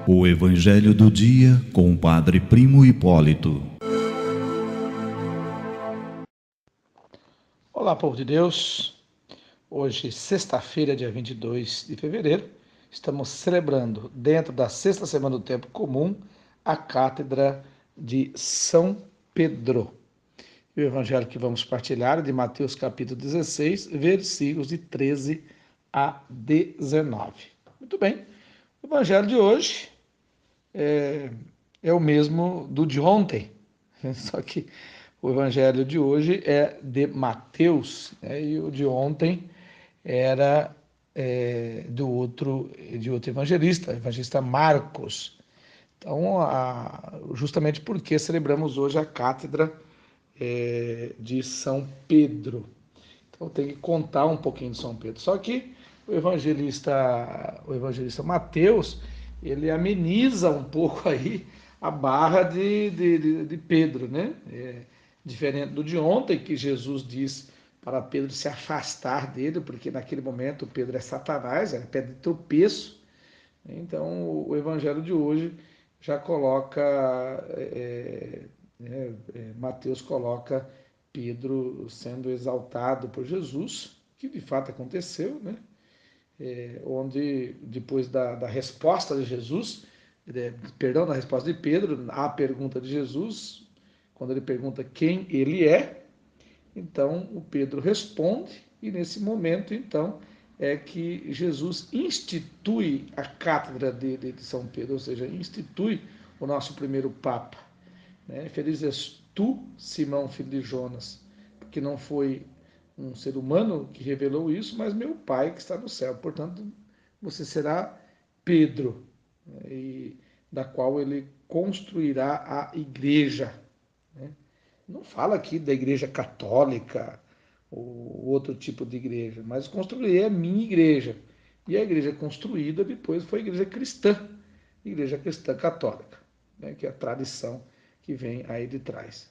O Evangelho do Dia com o Padre Primo Hipólito. Olá, povo de Deus. Hoje, sexta-feira, dia 22 de fevereiro, estamos celebrando, dentro da sexta semana do tempo comum, a Cátedra de São Pedro. E o evangelho que vamos partilhar é de Mateus capítulo 16, versículos de 13 a 19. Muito bem, o evangelho de hoje é o mesmo do de ontem, só que o evangelho de hoje é de Mateus, né? E o de ontem era de outro evangelista, o evangelista Marcos. Então, justamente porque celebramos hoje a Cátedra de São Pedro. Então, tem que contar um pouquinho de São Pedro. Só que o evangelista Mateus, ele ameniza um pouco aí a barra de Pedro, né? Diferente do de ontem, que Jesus diz para Pedro se afastar dele, porque naquele momento Pedro é Satanás, é pedra de tropeço. Então, o evangelho de hoje já coloca, Mateus coloca Pedro sendo exaltado por Jesus, que de fato aconteceu, né? Onde depois da resposta de Jesus, da resposta de Pedro à pergunta de Jesus, quando ele pergunta quem ele é, então o Pedro responde, e nesse momento, então, é que Jesus institui a cátedra de São Pedro, ou seja, institui o nosso primeiro Papa. Né? Feliz és tu, Simão, filho de Jonas, porque não foi um ser humano que revelou isso, mas meu Pai que está no céu. Portanto, você será Pedro, né? E da qual ele construirá a igreja. Né? Não fala aqui da igreja católica ou outro tipo de igreja, mas construirei a minha igreja. E a igreja construída depois foi a igreja cristã católica, né? Que é a tradição que vem aí de trás.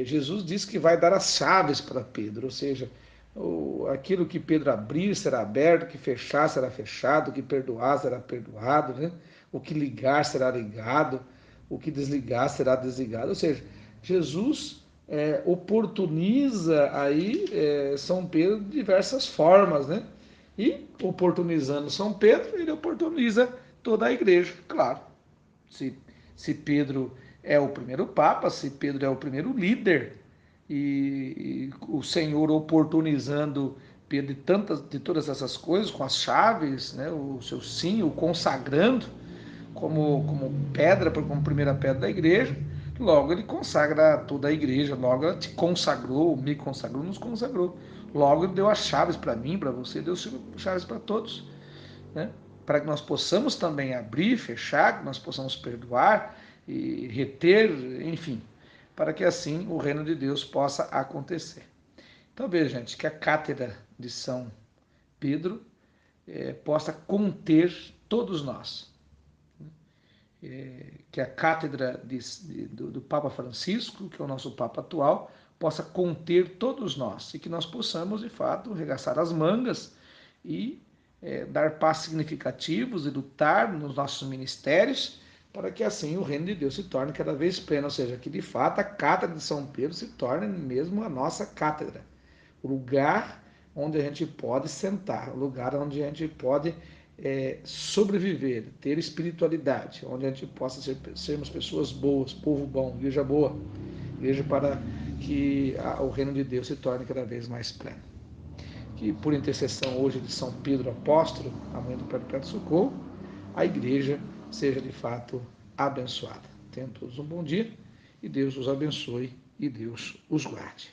Jesus disse que vai dar as chaves para Pedro, ou seja, aquilo que Pedro abrir será aberto, o que fechar será fechado, o que perdoar será perdoado, né? O que ligar será ligado, o que desligar será desligado. Ou seja, Jesus oportuniza aí São Pedro de diversas formas, né? E oportunizando São Pedro, ele oportuniza toda a igreja, claro. Se, se Pedro é o primeiro Papa, se Pedro é o primeiro líder, e o Senhor oportunizando Pedro de todas essas coisas, com as chaves, né, o seu sim, o consagrando como pedra, como primeira pedra da igreja, logo ele consagra toda a igreja, logo ela te consagrou, me consagrou, nos consagrou. Logo ele deu as chaves para mim, para você, deu chaves para todos, né? Para que nós possamos também abrir, fechar, que nós possamos perdoar e reter, enfim, para que assim o reino de Deus possa acontecer. Então veja, gente, que a cátedra de São Pedro possa conter todos nós. Que a cátedra do Papa Francisco, que é o nosso Papa atual, possa conter todos nós e que nós possamos, de fato, arregaçar as mangas e dar passos significativos e lutar nos nossos ministérios para que assim o reino de Deus se torne cada vez pleno, ou seja, que de fato a cátedra de São Pedro se torne mesmo a nossa cátedra, o lugar onde a gente pode sentar, o lugar onde a gente pode sobreviver, ter espiritualidade, onde a gente possa sermos pessoas boas, povo bom, igreja boa, igreja para que o reino de Deus se torne cada vez mais pleno. Que por intercessão hoje de São Pedro Apóstolo, a mãe do Perpétuo Socorro, a igreja seja de fato abençoada. Tenham todos um bom dia e Deus os abençoe e Deus os guarde.